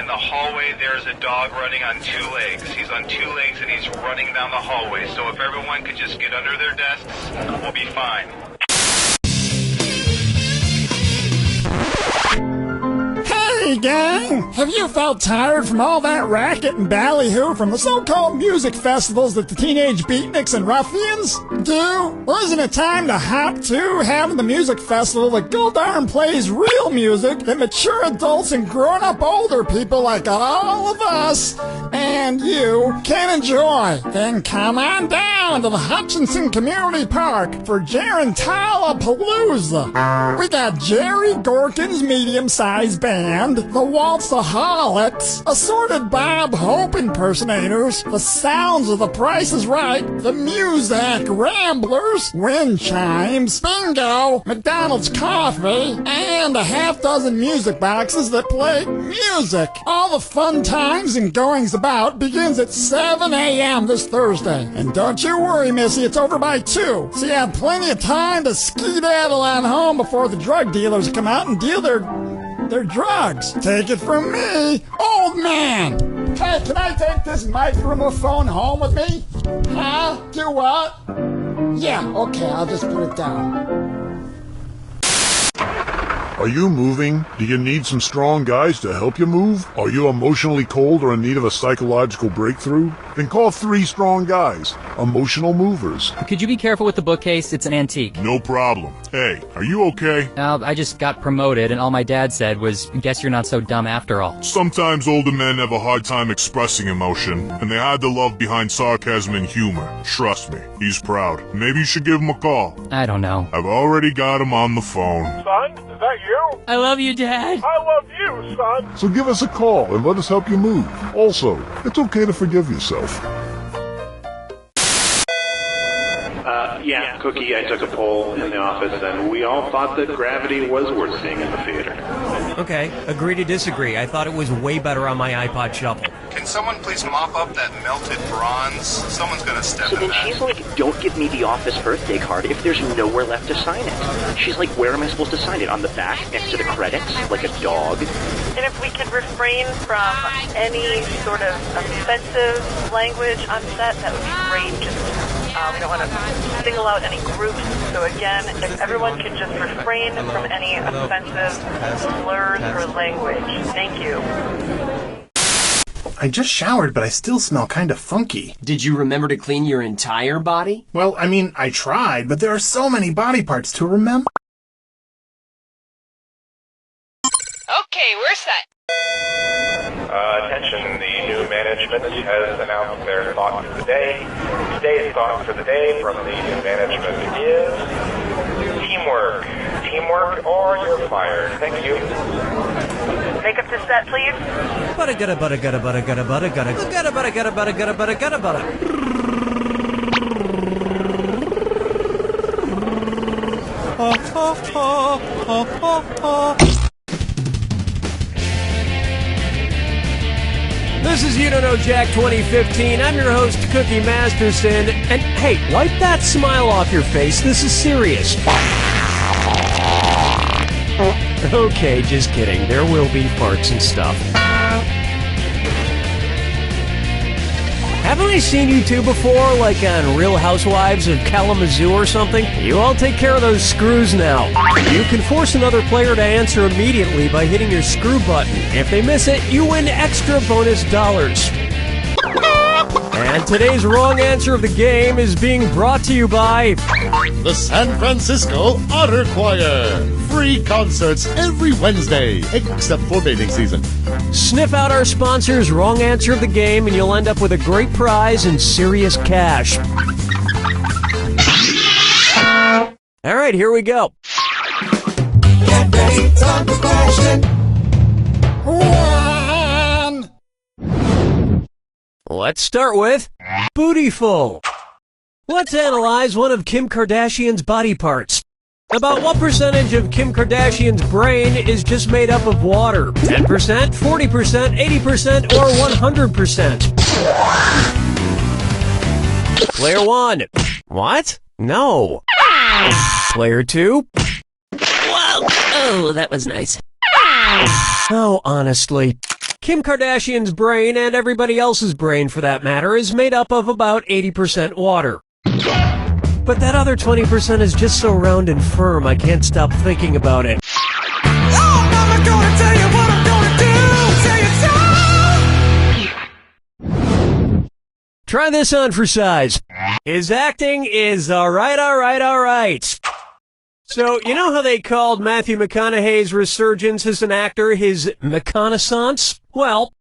In the hallway, there's a dog running on 2 legs. He's on 2 legs and he's running down the hallway. So if everyone could just get under their desks, we'll be fine. Hey, gang! Have you felt tired from all that racket and ballyhoo from the so-called music festivals that the teenage beatniks and ruffians do? Or isn't it time to hop to having the music festival that Goldarn plays real music that mature adults and grown-up older people like all of us and you can enjoy? Then come on down to the Hutchinson Community Park for Gerentala Palooza. We got Jerry Gorkin's medium-sized band, the Waltzaholics, assorted Bob Hope impersonators, the sounds of The Price is Right, the Muzak Ramblers, wind chimes, bingo, McDonald's coffee, and a half-dozen music boxes that play music. All the fun times and goings about begins at 7 a.m. this Thursday. And don't you worry, Missy, it's over by 2, so you have plenty of time to skedaddle on home before the drug dealers come out and deal their drugs. Take it from me, old man. Hey, can I take this microphone home with me? Huh? Do what? Yeah, okay, I'll just put it down. Are you moving? Do you need some strong guys to help you move? Are you emotionally cold or in need of a psychological breakthrough? Then call 3 strong guys, emotional movers. Could you be careful with the bookcase? It's an antique. No problem. Hey, are you okay? I just got promoted, and all my dad said was, guess you're not so dumb after all. Sometimes older men have a hard time expressing emotion, and they hide the love behind sarcasm and humor. Trust me, he's proud. Maybe you should give him a call. I don't know. I've already got him on the phone. Son, is that you? I love you, Dad. I love you, son. So give us a call and let us help you move. Also, it's okay to forgive yourself. Yeah, Cookie, I took a poll in the office, and we all thought that Gravity was worth seeing in the theater. Okay, agree to disagree. I thought it was way better on my iPod Shuffle. Can someone please mop up that melted bronze? Someone's gonna step So in then that. she's like, don't give me the office birthday card if there's nowhere left to sign it. She's like, where am I supposed to sign it? On the back, next to the credits? Like a dog? And if we could refrain from any sort of offensive language on set, that would be great. Just, we don't want to single out any groups. So again, if everyone could just refrain from any offensive slurs or language. Thank you. I just showered, but I still smell kind of funky. Did you remember to clean your entire body? Well, I mean, I tried, but there are so many body parts to remember. Okay, we're set. Attention, the new management has announced their thoughts for the day. Today's thought for the day from the new management is teamwork. Teamwork or you're fired. Thank you. Make up the set, please. Butta gutta butta gutta butta gutta butta gutta gutta butta gutta butta gutta butta gutta butta. Ha ha ha ha ha ha. This is You Don't Know Jack 2015. I'm your host, Cookie Masterson. And hey, wipe that smile off your face. This is serious. Okay, just kidding. There will be farts and stuff. Haven't I seen you two before, like on Real Housewives of Kalamazoo or something? You all take care of those screws now. You can force another player to answer immediately by hitting your screw button. If they miss it, you win extra bonus dollars. And today's wrong answer of the game is being brought to you by the San Francisco Otter Choir. Free concerts every Wednesday, except for mating season. Sniff out our sponsor's wrong answer of the game, and you'll end up with a great prize and serious cash. All right, here we go. Get ready, time for question. 1. Let's start with Bootyful. Let's analyze one of Kim Kardashian's body parts. About what percentage of Kim Kardashian's brain is just made up of water? 10%, 40%, 80%, or 100%? Player 1. What? No. Player 2. Whoa! Oh, that was nice. Oh, honestly. Kim Kardashian's brain, and everybody else's brain for that matter, is made up of about 80% water. But that other 20% is just so round and firm, I can't stop thinking about it. Oh, Mama, gonna tell you what I'm gonna do! Try this on for size. His acting is alright. So, you know how they called Matthew McConaughey's resurgence as an actor his McConaissance? Well,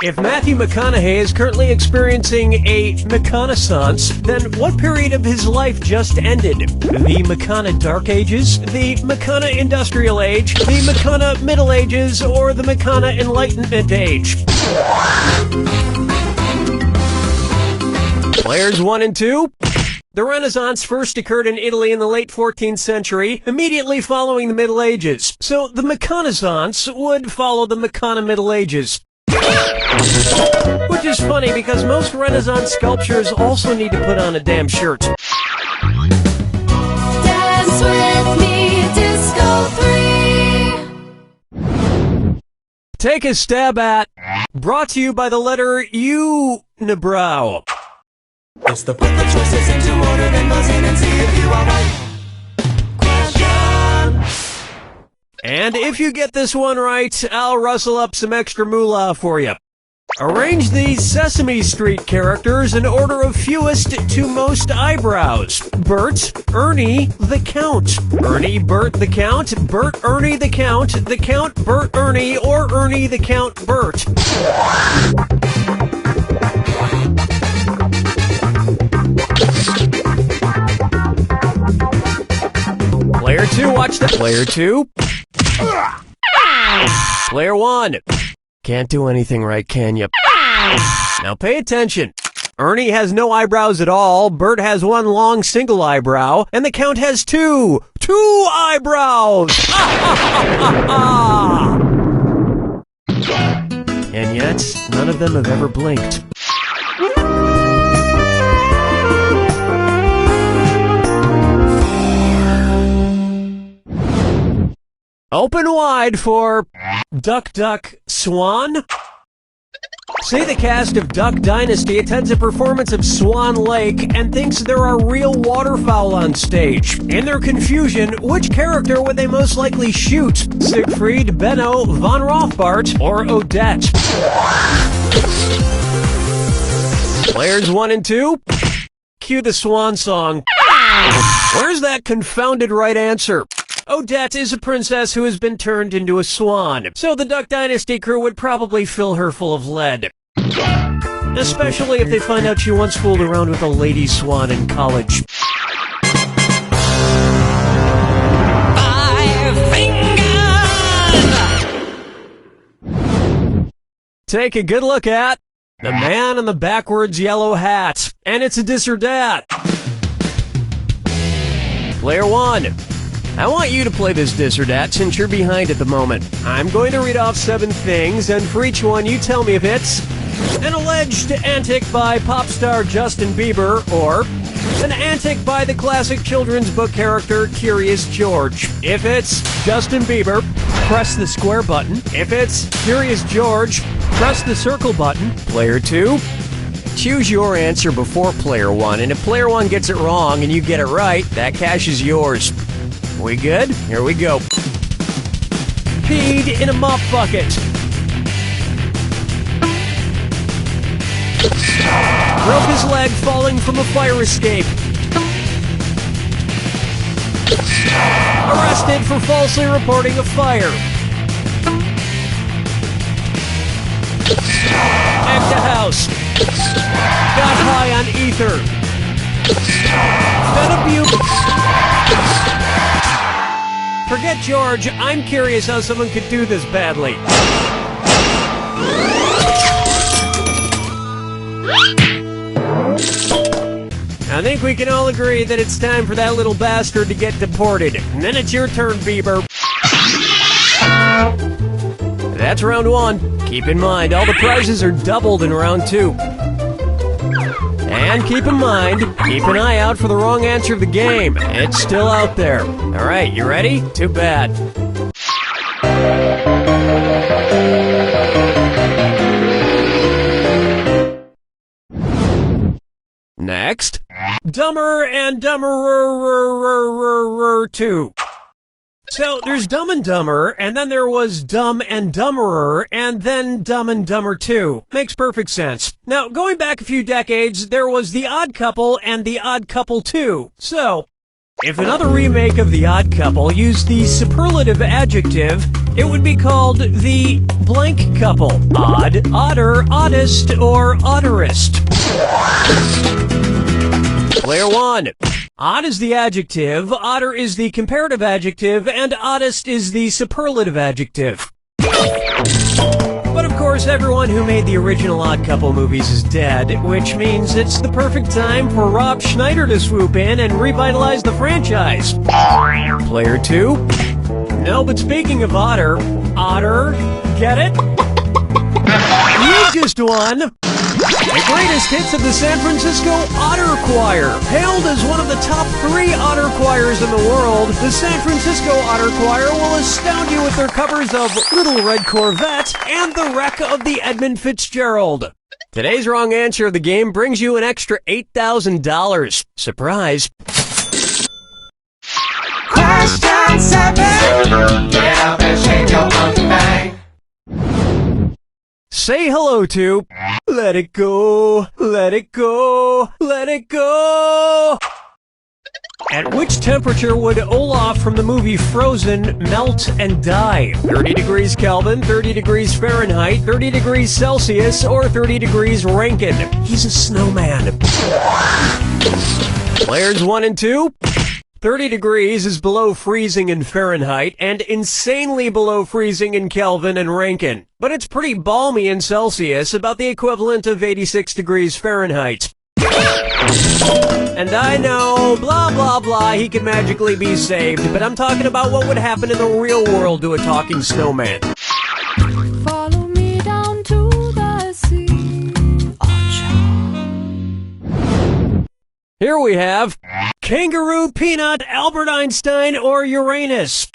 if Matthew McConaughey is currently experiencing a McConaissance, then what period of his life just ended? The McCona Dark Ages? The McCona Industrial Age? The McCona Middle Ages? Or the McCona Enlightenment Age? Players 1 and 2. The Renaissance first occurred in Italy in the late 14th century, immediately following the Middle Ages. So the McConaissance would follow the McCona Middle Ages. Which is funny because most Renaissance sculptures also need to put on a damn shirt. Dance with me, Disco 3. Take a stab at. Brought to you by the letter Unibrow. It's the put the choices into order, then buzz in and see if you are right. Question. And if you get this one right, I'll rustle up some extra moolah for you. Arrange these Sesame Street characters in order of fewest to most eyebrows. Bert, Ernie, the Count. Ernie, Bert, the Count. Bert, Ernie, the Count. The Count, Bert, Ernie, or Ernie, the Count, Bert. Player 2, watch that. Player 2. Player 1. Can't do anything right, can you? Now pay attention. Ernie has no eyebrows at all, Bert has one long single eyebrow, and the Count has two eyebrows! And yet, none of them have ever blinked. Open wide for Duck, Duck, Swan. Say the cast of Duck Dynasty attends a performance of Swan Lake and thinks there are real waterfowl on stage. In their confusion, which character would they most likely shoot? Siegfried, Benno, Von Rothbart, or Odette? Players 1 and 2, cue the Swan song. Where's that confounded right answer? Odette is a princess who has been turned into a swan, so the Duck Dynasty crew would probably fill her full of lead. Especially if they find out she once fooled around with a lady swan in college. 5 fingers! Take a good look at the man in the backwards yellow hat, and it's a dis or dat. Player 1. I want you to play this dis or dat since you're behind at the moment. I'm going to read off 7 things, and for each one you tell me if it's an alleged antic by pop star Justin Bieber or an antic by the classic children's book character Curious George. If it's Justin Bieber, press the square button. If it's Curious George, press the circle button. Player 2. Choose your answer before Player 1, and if Player 1 gets it wrong and you get it right, that cash is yours. We good? Here we go. Peed in a mop bucket. Broke his leg falling from a fire escape. Arrested for falsely reporting a fire. Act a house. Got high on ether. Fed abuse. Forget George, I'm curious how someone could do this badly. I think we can all agree that it's time for that little bastard to get deported. And then it's your turn, Bieber. That's round 1. Keep in mind, all the prizes are doubled in round 2. And keep in mind, keep an eye out for the wrong answer of the game. It's still out there. All right, you ready? Too bad. Next. Dumber and Dumberer 2. So, there's Dumb and Dumber, and then there was Dumb and Dumberer, and then Dumb and Dumber 2. Makes perfect sense. Now, going back a few decades, there was The Odd Couple and The Odd Couple 2. So, if another remake of The Odd Couple used the superlative adjective, it would be called The Blank Couple. Odd, odder, oddest, or odderest. Player 1. Odd is the adjective, odder is the comparative adjective, and oddest is the superlative adjective. But of course, everyone who made the original Odd Couple movies is dead, which means it's the perfect time for Rob Schneider to swoop in and revitalize the franchise. Player 2. No, but speaking of otter, get it? You just won! The greatest hits of the San Francisco Otter Choir. Hailed as one of the top 3 otter choirs in the world, the San Francisco Otter Choir will astound you with their covers of Little Red Corvette and The Wreck of the Edmund Fitzgerald. Today's wrong answer of the game brings you an extra $8,000. Surprise. Question 7. Get up and shake your monkey bang. Say hello to Let It Go, Let It Go, Let It Go. At which temperature would Olaf from the movie Frozen melt and die? 30 degrees Kelvin, 30 degrees Fahrenheit, 30 degrees Celsius, or 30 degrees Rankine? He's a snowman. Players 1 and 2. 30 degrees is below freezing in Fahrenheit and insanely below freezing in Kelvin and Rankine. But it's pretty balmy in Celsius, about the equivalent of 86 degrees Fahrenheit. And I know, blah blah blah, he can magically be saved, but I'm talking about what would happen in the real world to a talking snowman. Follow me down to the sea. Here we have Kangaroo, Peanut, Albert Einstein, or Uranus.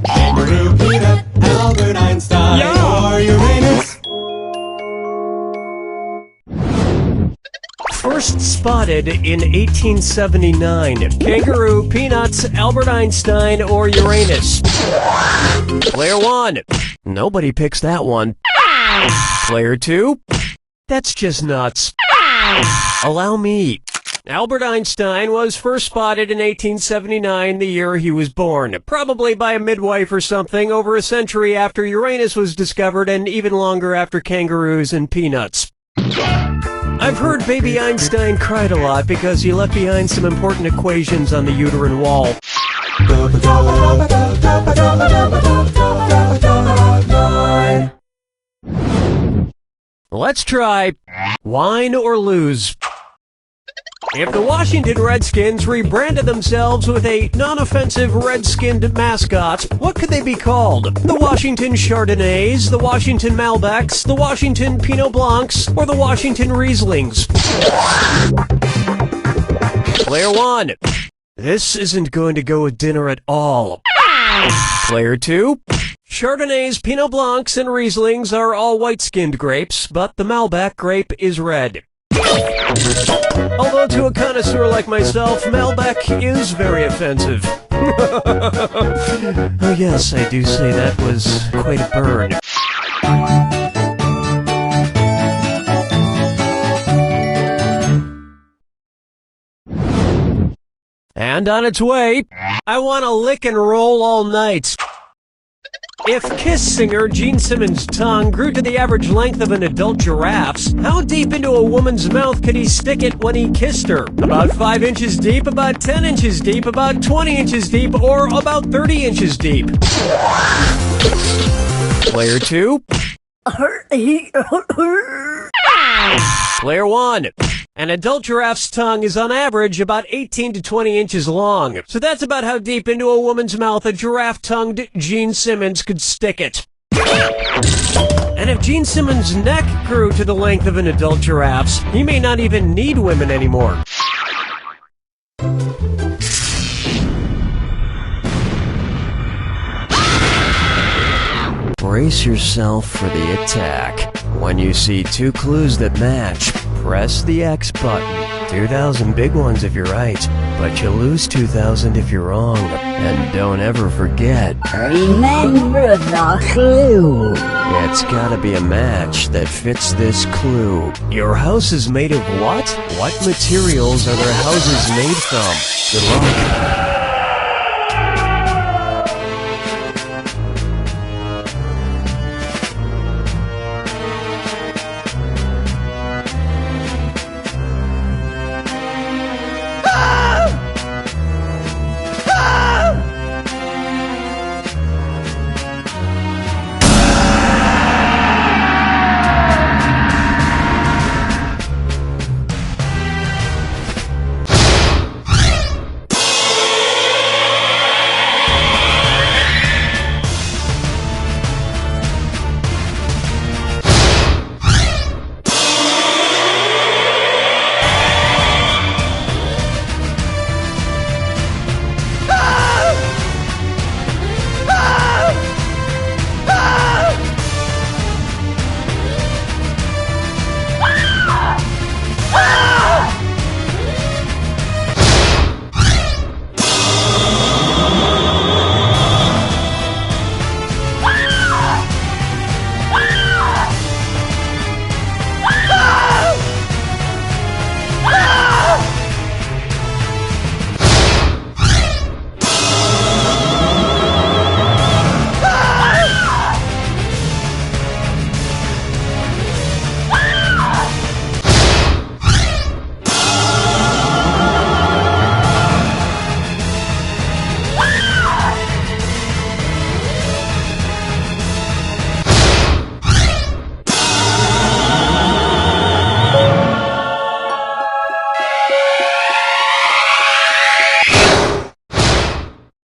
Kangaroo, Peanut, Albert Einstein, or Uranus. First spotted in 1879. Kangaroo, Peanuts, Albert Einstein, or Uranus. Player 1. Nobody picks that one. Player 2. That's just nuts. Allow me. Albert Einstein was first spotted in 1879, the year he was born. Probably by a midwife or something, over a century after Uranus was discovered and even longer after kangaroos and peanuts. I've heard baby Einstein cried a lot because he left behind some important equations on the uterine wall. Let's try wine or lose. If the Washington Redskins rebranded themselves with a non-offensive red-skinned mascot, what could they be called? The Washington Chardonnays, the Washington Malbecs, the Washington Pinot Blancs, or the Washington Rieslings? Player 1. This isn't going to go with dinner at all. Player 2. Chardonnays, Pinot Blancs, and Rieslings are all white-skinned grapes, but the Malbec grape is red. Although to a connoisseur like myself, Malbec is very offensive. Oh yes, I do say that was quite a burn. And on its way, I want to lick and roll all night. If Kiss singer Gene Simmons' tongue grew to the average length of an adult giraffe's, how deep into a woman's mouth could he stick it when he kissed her? About 5 inches deep, about 10 inches deep, about 20 inches deep, or about 30 inches deep? Player 2. Player 1. An adult giraffe's tongue is on average about 18 to 20 inches long. So that's about how deep into a woman's mouth a giraffe-tongued Gene Simmons could stick it. And if Gene Simmons' neck grew to the length of an adult giraffe's, he may not even need women anymore. Brace yourself for the attack. When you see 2 clues that match, Press the X button. 2,000 big ones if you're right, but you lose 2,000 if you're wrong. And don't ever forget, Remember the clue. it's gotta be a match that fits this clue. Your house is made of what? What materials are their houses made from? Good luck.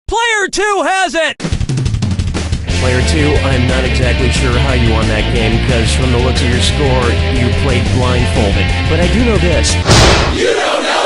Player 2 has it! Player 2, I'm not exactly sure how you won that game, because from the looks of your score, you played blindfolded. But I do know this. You don't know